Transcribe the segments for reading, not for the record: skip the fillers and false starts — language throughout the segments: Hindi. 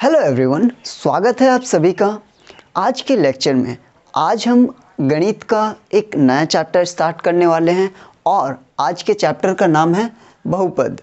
हेलो एवरीवन, स्वागत है आप सभी का आज के लेक्चर में। आज हम गणित का एक नया चैप्टर स्टार्ट करने वाले हैं और आज के चैप्टर का नाम है बहुपद।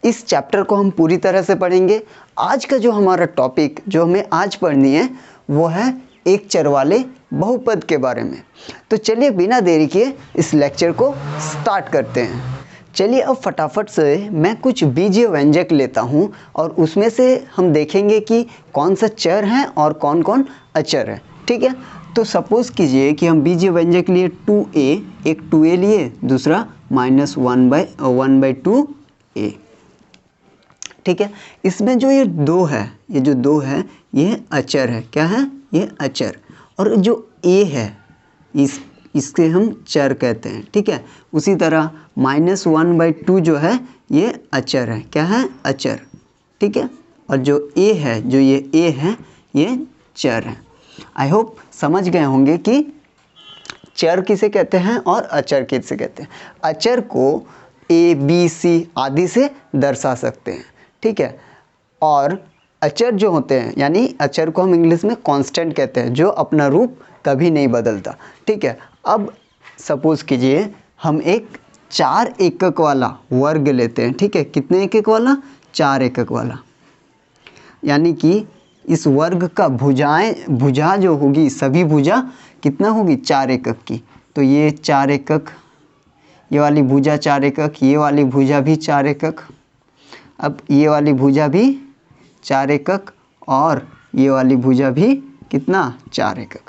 इस चैप्टर को हम पूरी तरह से पढ़ेंगे। आज का जो हमारा टॉपिक जो हमें आज पढ़नी है वो है एक चर वाले बहुपद के बारे में। तो चलिए बिना देरी किए इस लेक्चर को स्टार्ट करते हैं। चलिए अब फटाफट से मैं कुछ बीजीय व्यंजक लेता हूँ और उसमें से हम देखेंगे कि कौन सा चर है और कौन कौन अचर है। ठीक है, तो सपोज़ कीजिए कि हम बीजीय व्यंजक लिए 2a, एक 2a लिए, दूसरा -1/2a। ठीक है, इसमें जो ये दो है, ये जो दो है ये अचर है। क्या है? ये अचर। और जो a है इसके हम चर कहते हैं। ठीक है, उसी तरह -1/2 जो है ये अचर है। क्या है? अचर। ठीक है, और जो a है, जो ये a है ये चर है। आई होप समझ गए होंगे कि चर किसे कहते हैं और अचर किसे कहते हैं। अचर को a, b, c आदि से दर्शा सकते हैं। ठीक है, और अचर जो होते हैं, यानी अचर को हम इंग्लिश में कांस्टेंट कहते हैं, जो अपना रूप कभी नहीं बदलता। ठीक है, अब सपोज़ कीजिए हम एक 4 एकक वाला वर्ग लेते हैं। ठीक है, कितने एकक वाला? 4 एकक वाला। यानी कि इस वर्ग का भुजा जो होगी, सभी भुजा कितना होगी? 4 एकक की। तो ये 4 एकक, ये वाली भुजा 4 एकक, ये वाली भुजा भी 4 एकक, अब ये वाली भुजा भी 4 एकक और ये वाली भुजा भी कितना? 4 एकक।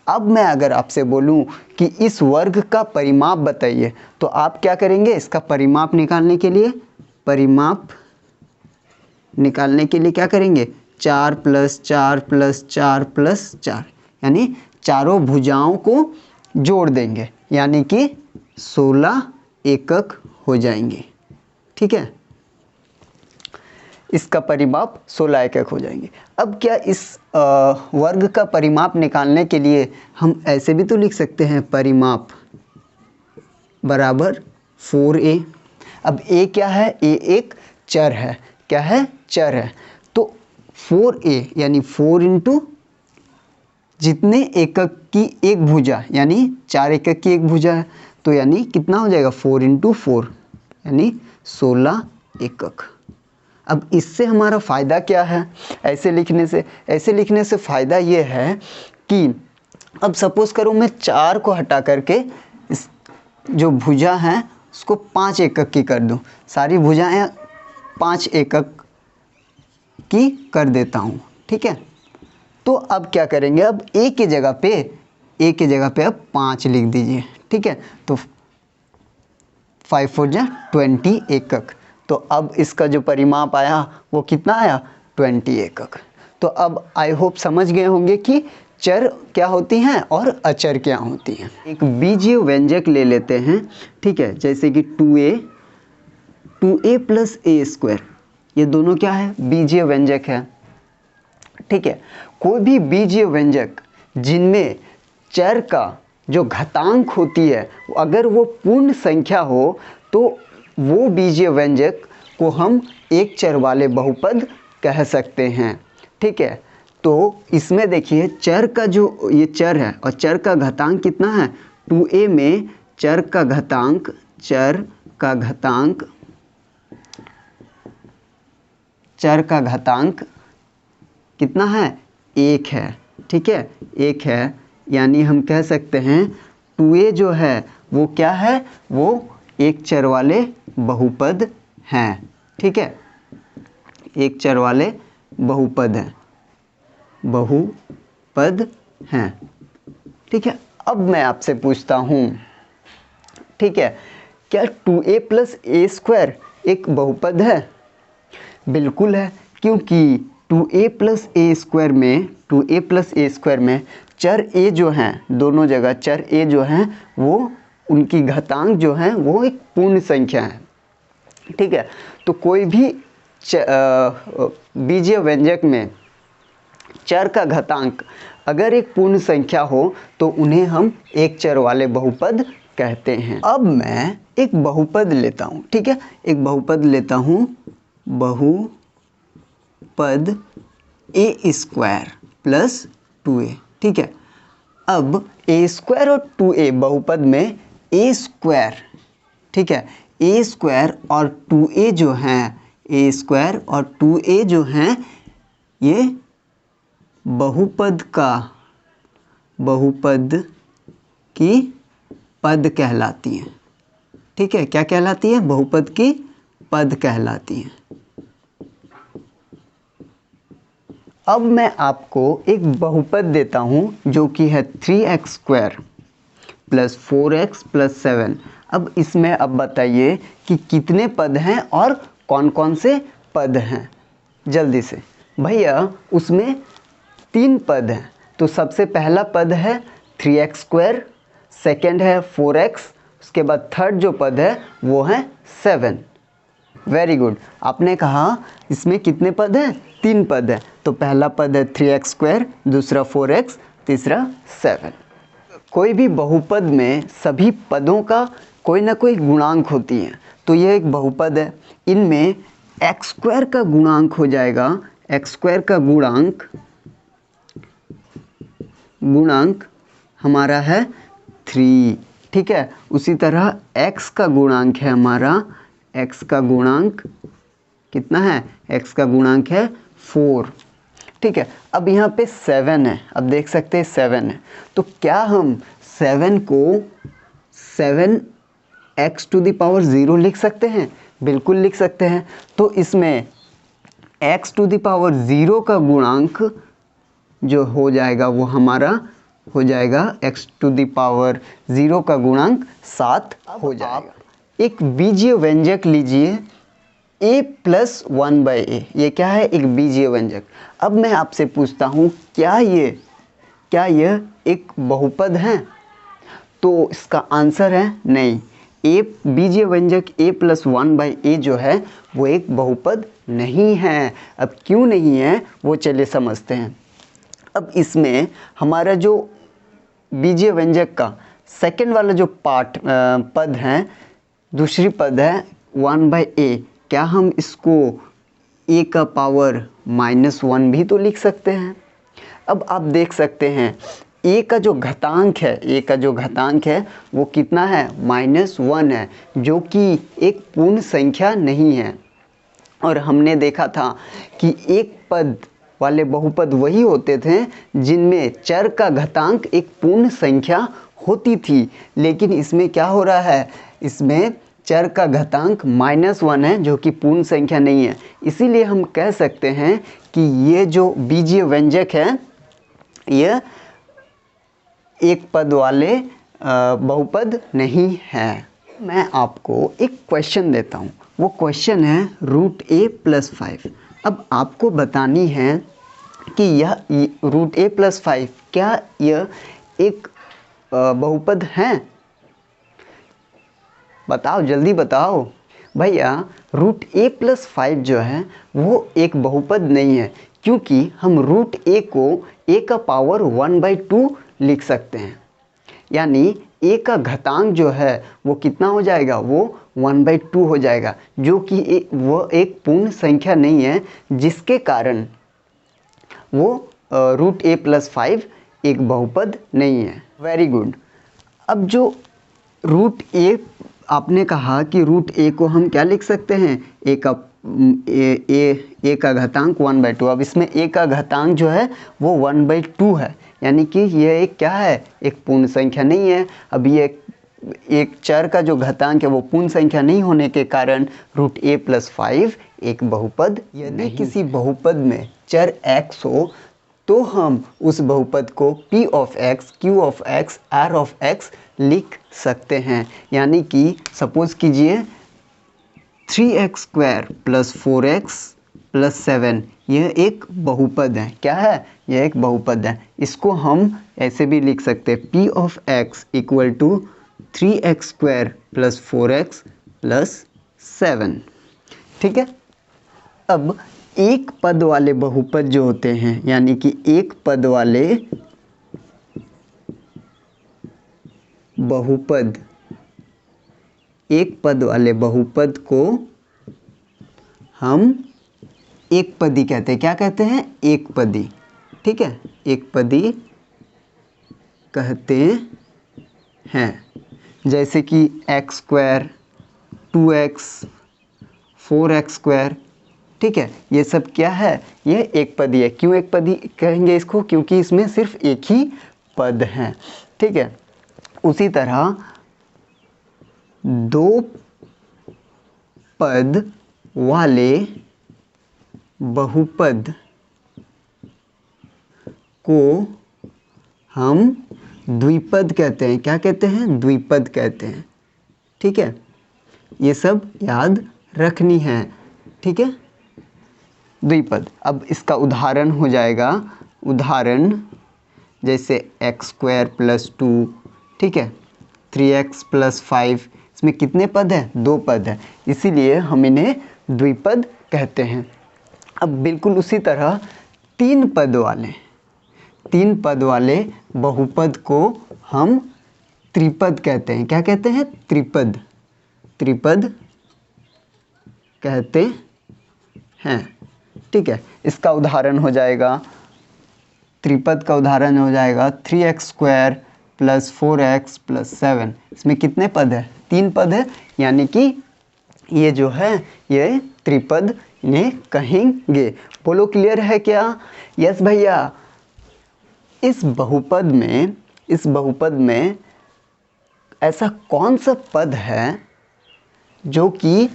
अब मैं अगर आपसे बोलूं कि इस वर्ग का परिमाप बताइए, तो आप क्या करेंगे? इसका परिमाप निकालने के लिए क्या करेंगे? 4 + 4 + 4 + 4, यानी चारों भुजाओं को जोड़ देंगे, यानी कि 16 एकक हो जाएंगे। ठीक है, इसका परिमाप 16 एकक हो जाएंगे। अब क्या इस वर्ग का परिमाप निकालने के लिए हम ऐसे भी तो लिख सकते हैं, परिमाप बराबर 4a। अब a क्या है? a एक चर है। क्या है? चर है। तो 4a यानी 4 इंटू जितने एकक की एक भुजा, यानी 4 एकक की एक भुजा है, तो यानी कितना हो जाएगा? 4 इंटू 4 यानी 16 एकक। अब इससे हमारा फ़ायदा क्या है ऐसे लिखने से? ऐसे लिखने से फ़ायदा ये है कि अब सपोज़ करो मैं 4 को हटा करके इस जो भुजा है उसको 5 एकक की कर दूं, सारी भुजाएं 5 एकक की कर देता हूं। ठीक है, तो अब क्या करेंगे? अब a की जगह पे अब 5 लिख दीजिए। ठीक है, तो 5 4 जा 20 एकक। तो अब इसका जो परिमाप आया वो कितना आया? 20 एकक। तो अब आई होप समझ गए होंगे कि चर क्या होती हैं और अचर क्या होती हैं। एक बीजीय व्यंजक ले लेते हैं। ठीक है, जैसे कि 2a + a², ये दोनों क्या है? बीजीय व्यंजक है। ठीक है, कोई भी बीजीय व्यंजक जिनमें चर का जो घातांक होती है अगर वो पूर्ण संख्या हो तो वो बीजीय व्यंजक को हम एक चर वाले बहुपद कह सकते हैं। ठीक है, तो इसमें देखिए चर का जो ये चर है और चर का घातांक कितना है? 2a में चर का घातांक कितना है? 1 है। ठीक है, 1 है, यानी हम कह सकते हैं 2a जो है वो क्या है? वो एक चर वाले बहुपद हैं। ठीक है, एक चर वाले बहुपद हैं। ठीक है, अब मैं आपसे पूछता हूँ, ठीक है, क्या 2a + a² एक बहुपद है? बिल्कुल है, क्योंकि 2a + a² में चर a जो हैं, दोनों जगह चर a जो हैं वो उनकी घातांक जो है वो एक पूर्ण संख्या है। ठीक है, तो कोई भी बीजीय व्यंजक में चर का घातांक अगर एक पूर्ण संख्या हो तो उन्हें हम एक चर वाले बहुपद कहते हैं। अब मैं एक बहुपद लेता हूँ। ठीक है, एक बहुपद लेता हूँ, बहुपद ए स्क्वायर प्लस 2a, ठीक है। अब ए स्क्वायर और 2a बहुपद में ए स्क्वायर, ठीक है, ए स्क्वायर और 2a जो हैं, ए स्क्वायर और 2a जो हैं ये बहुपद की पद कहलाती हैं, ठीक है। क्या कहलाती है? बहुपद की पद कहलाती हैं। अब मैं आपको एक बहुपद देता हूं जो कि है 3x square plus 4x plus 7। अब इसमें अब बताइए कि कितने पद हैं और कौन कौन से पद हैं, जल्दी से। भैया उसमें 3 पद हैं, तो सबसे पहला पद है 3x स्क्वायर, सेकेंड है 4x, उसके बाद थर्ड जो पद है वो है 7। वेरी गुड, आपने कहा इसमें कितने पद हैं? 3 पद हैं। तो पहला पद है 3x स्क्वायर, दूसरा 4x, तीसरा 7। कोई भी बहुपद में सभी पदों का कोई ना कोई गुणांक होती है, तो यह एक बहुपद है। इनमें x स्क्वायर का गुणांक हो जाएगा, x स्क्वायर का गुणांक हमारा है 3, ठीक है। उसी तरह x का गुणांक है हमारा, x का गुणांक कितना है? x का गुणांक है 4, ठीक है। अब यहाँ पे 7 है, अब देख सकते हैं 7 है, तो क्या हम 7 को 7x टू द पावर 0 लिख सकते हैं? बिल्कुल लिख सकते हैं। तो इसमें x टू द पावर 0 का गुणांक जो हो जाएगा वो हमारा हो जाएगा x टू द पावर 0 का गुणांक 7 हो जाएगा। एक बीजीय व्यंजक लीजिए a प्लस 1/a, ये क्या है? एक बीजीय व्यंजक। अब मैं आपसे पूछता हूँ क्या यह एक बहुपद है? तो इसका आंसर है नहीं। a बीजीय व्यंजक a प्लस 1/a जो है वो एक बहुपद नहीं है। अब क्यों नहीं है वो चलिए समझते हैं। अब इसमें हमारा जो बीजीय व्यंजक का सेकंड वाला जो पद है, दूसरी पद है 1/a, क्या हम इसको a का पावर -1 भी तो लिख सकते हैं? अब आप देख सकते हैं a का जो घातांक है वो कितना है? -1 है, जो कि एक पूर्ण संख्या नहीं है। और हमने देखा था कि एक पद वाले बहुपद वही होते थे जिनमें चर का घातांक एक पूर्ण संख्या होती थी, लेकिन इसमें क्या हो रहा है? इसमें चर का घातांक -1 है जो कि पूर्ण संख्या नहीं है। इसीलिए हम कह सकते हैं कि ये जो बीजीय व्यंजक है यह एक पद वाले बहुपद नहीं है। मैं आपको एक क्वेश्चन देता हूँ, वो क्वेश्चन है √a + 5। अब आपको बतानी है कि यह √a + 5 क्या यह एक बहुपद है? बताओ, जल्दी बताओ भैया। √a + 5 जो है वो एक बहुपद नहीं है, क्योंकि हम √a को a का पावर 1/2 लिख सकते हैं। यानी a का घातांक जो है वो कितना हो जाएगा? वो 1/2 हो जाएगा, जो कि वो एक पूर्ण संख्या नहीं है, जिसके कारण वो √a + 5 एक बहुपद नहीं है। Very good. अब जो √a आपने कहा कि √a को हम क्या लिख सकते हैं? a का घातांक 1/2। अब इसमें a का घातांक जो है वो 1/2 है, यानी कि यह एक क्या है? एक पूर्ण संख्या नहीं है। अब ये एक चर का जो घातांक है वो पूर्ण संख्या नहीं होने के कारण √a + 5 एक बहुपद। यदि किसी बहुपद में चर x हो तो हम उस बहुपद को p of x, q of x, r of x लिख सकते हैं। यानी कि सपोज कीजिए 3x square plus 4x plus 7 यह एक बहुपद है। क्या है? यह एक बहुपद है। इसको हम ऐसे भी लिख सकते हैं p of x = 3x square plus 4x plus 7, ठीक है। अब एक पद वाले बहुपद जो होते हैं, यानी कि एक पद वाले बहुपद को हम एक पदी कहते हैं। क्या कहते हैं? एक पदी। ठीक है, एक पदी कहते हैं। जैसे कि x square, 2x, 4x square. ठीक है, ये सब क्या है? ये एक पदी है। क्यों एक पदी कहेंगे इसको? क्योंकि इसमें सिर्फ एक ही पद है। ठीक है, उसी तरह दो पद वाले बहुपद को हम द्विपद कहते हैं। क्या कहते हैं? द्विपद कहते हैं। ठीक है, ये सब याद रखनी है। ठीक है, द्विपद। अब इसका उदाहरण हो जाएगा, उदाहरण जैसे एक्स स्क्वायर प्लस 2, ठीक है, 3x प्लस 5। इसमें कितने पद हैं? 2 पद हैं, इसीलिए हम इन्हें द्विपद कहते हैं। अब बिल्कुल उसी तरह 3 पद वाले बहुपद को हम त्रिपद कहते हैं। क्या कहते हैं? त्रिपद। त्रिपद कहते हैं। ठीक है, इसका उदाहरण हो जाएगा, त्रिपद का उदाहरण हो जाएगा 3x square plus 4x plus 7। इसमें कितने पद है? 3 पद है, यानी कि ये जो है ये त्रिपद इन्हें कहेंगे। बोलो, क्लियर है क्या? यस भैया। इस बहुपद में ऐसा कौन सा पद है जो कि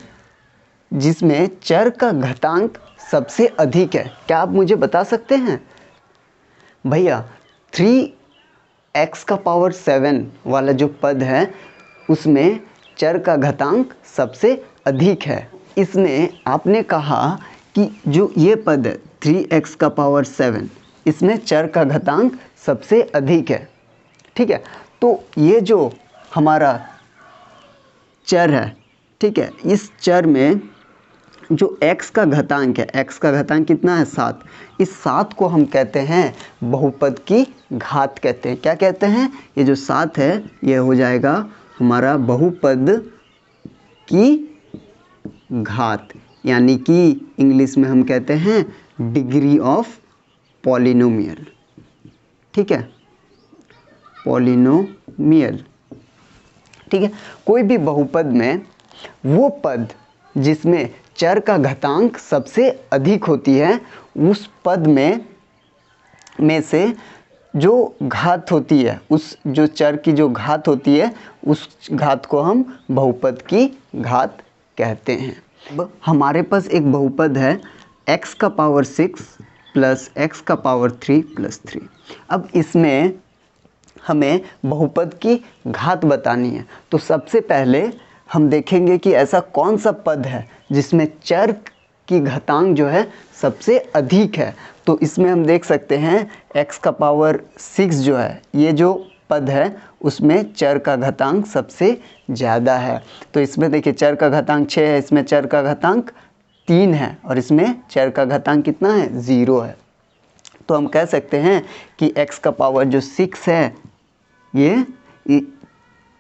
जिसमें चर का घातांक सबसे अधिक है? क्या आप मुझे बता सकते हैं? भैया 3x का पावर 7 वाला जो पद है उसमें चर का घातांक सबसे अधिक है। इसमें आपने कहा कि जो ये पद है 3x का पावर 7, इसमें चर का घातांक सबसे अधिक है। ठीक है, तो ये जो हमारा चर है, ठीक है, इस चर में जो x का घातांक है, x का घातांक कितना है? 7। इस 7 को हम कहते हैं बहुपद की घात कहते हैं। क्या कहते हैं? ये जो 7 है ये हो जाएगा हमारा बहुपद की घात, यानी कि इंग्लिश में हम कहते हैं डिग्री ऑफ पॉलिनोमियल। ठीक है, पॉलिनोमियल। ठीक है, कोई भी बहुपद में वो पद जिसमें चर का घातांक सबसे अधिक होती है, उस पद में से जो घात होती है, उस जो चर की जो घात होती है, उस घात को हम बहुपद की घात कहते हैं। अब हमारे पास एक बहुपद है x का पावर 6 प्लस x का पावर 3 प्लस 3। अब इसमें हमें बहुपद की घात बतानी है, तो सबसे पहले हम देखेंगे कि ऐसा कौन सा पद है जिसमें चर की घातांक जो है सबसे अधिक है। तो इसमें हम देख सकते हैं x का पावर 6 जो है, ये जो पद है उसमें चर का घातांक सबसे ज़्यादा है। तो इसमें देखिए चर का घातांक 6 है, इसमें चर का घातांक 3 है और इसमें चर का घातांक कितना है? 0 है। तो हम कह सकते हैं कि x का पावर जो 6 है ये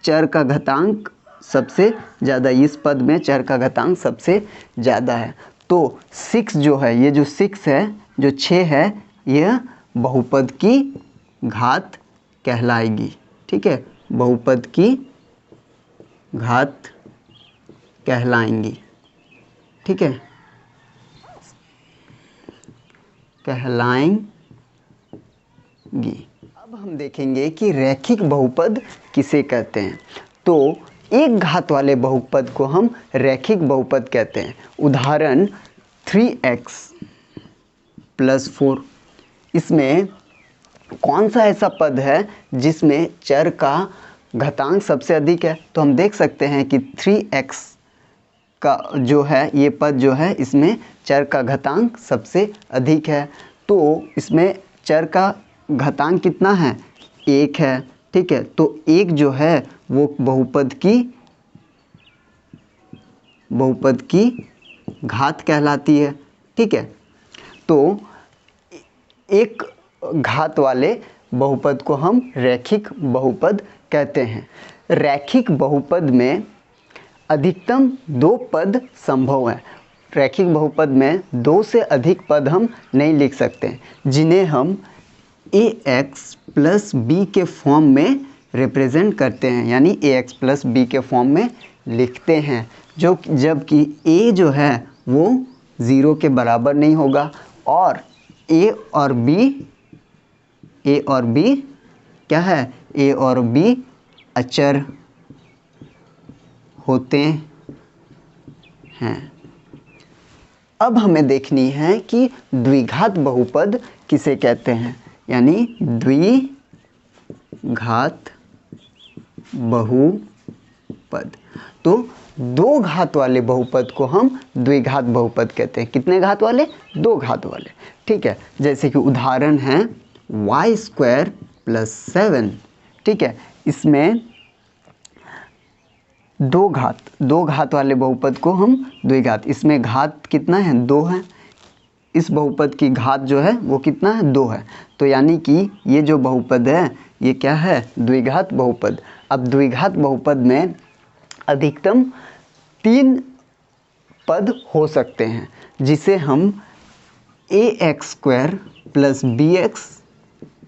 चर का घातांक सबसे ज़्यादा, इस पद में चर का घातांक सबसे ज़्यादा है। तो 6 जो है, ये जो 6 है, जो 6 है, यह बहुपद की घात कहलाएगी। ठीक है, बहुपद की घात कहलाएंगी। ठीक है, कहलाएंगी। अब हम देखेंगे कि रैखिक बहुपद किसे कहते हैं। तो एक घात वाले बहुपद को हम रैखिक बहुपद कहते हैं। उदाहरण 3x प्लस 4। इसमें कौन सा ऐसा पद है जिसमें चर का घातांक सबसे अधिक है? तो हम देख सकते हैं कि 3x का जो है ये पद जो है इसमें चर का घातांक सबसे अधिक है। तो इसमें चर का घातांक कितना है? 1 है। ठीक है, तो 1 जो है वो बहुपद की घात कहलाती है। ठीक है, तो एक घात वाले बहुपद को हम रैखिक बहुपद कहते हैं। रैखिक बहुपद में अधिकतम 2 पद संभव है। रैखिक बहुपद में दो से अधिक पद हम नहीं लिख सकते, जिन्हें हम ax प्लस बी के फॉर्म में रिप्रेजेंट करते हैं, यानी ax प्लस बी के फॉर्म में लिखते हैं, जो जबकि a जो है वो 0 के बराबर नहीं होगा और a और b क्या है, a और b अचर होते हैं। अब हमें देखनी है कि द्विघात बहुपद किसे कहते हैं, यानी द्विघात बहुपद। तो दो घात वाले बहुपद को हम द्विघात बहुपद कहते हैं। कितने घात वाले? दो घात वाले, ठीक है। जैसे कि उदाहरण है y² + 7, ठीक है। इसमें दो घात वाले बहुपद को हम द्विघात, इसमें घात कितना है? 2 है। इस बहुपद की घात जो है वो कितना है? 2 है। तो यानी कि ये जो बहुपद है ये क्या है? द्विघात बहुपद। अब द्विघात बहुपद में अधिकतम 3 पद हो सकते हैं, जिसे हम ax² + bx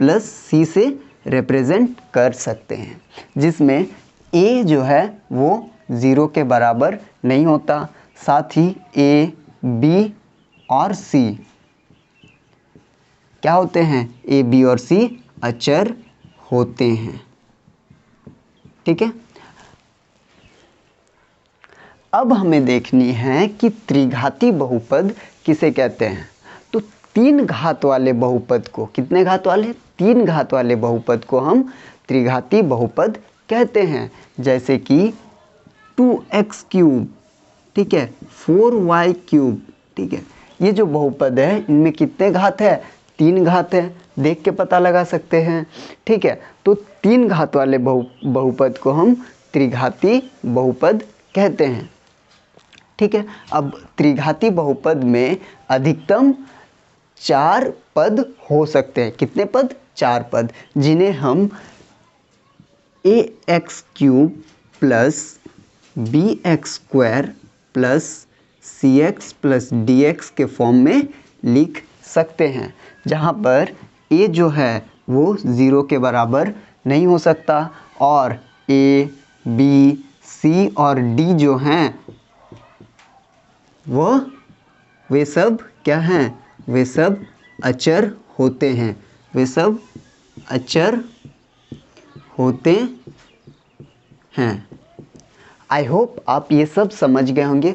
+ c से रिप्रेजेंट कर सकते हैं, जिसमें a जो है वो 0 के बराबर नहीं होता, साथ ही a, b और c क्या होते हैं? a, b और c अचर होते हैं, ठीक है। अब हमें देखनी है कि त्रिघाती बहुपद किसे कहते हैं। तो 3 घात वाले बहुपद को, कितने घात वाले? 3 घात वाले बहुपद को हम त्रिघाती बहुपद कहते हैं। जैसे कि 2x³, ठीक है, 4y³, ठीक है। ये जो बहुपद है इनमें कितने घात है? 3 घात है, देख के पता लगा सकते हैं, ठीक है। तो 3 घात वाले बहुपद को हम त्रिघाती बहुपद कहते हैं, ठीक है। अब त्रिघाती बहुपद में अधिकतम 4 पद हो सकते हैं। कितने पद? 4 पद, जिन्हें हम ax³ + bx² + cx + dx के फॉर्म में लिख सकते हैं, जहाँ पर a जो है वो 0 के बराबर नहीं हो सकता और a, b, c और d जो हैं वे सब क्या हैं? वे सब अचर होते हैं, वे सब अचर होते हैं। आई होप आप ये सब समझ गए होंगे।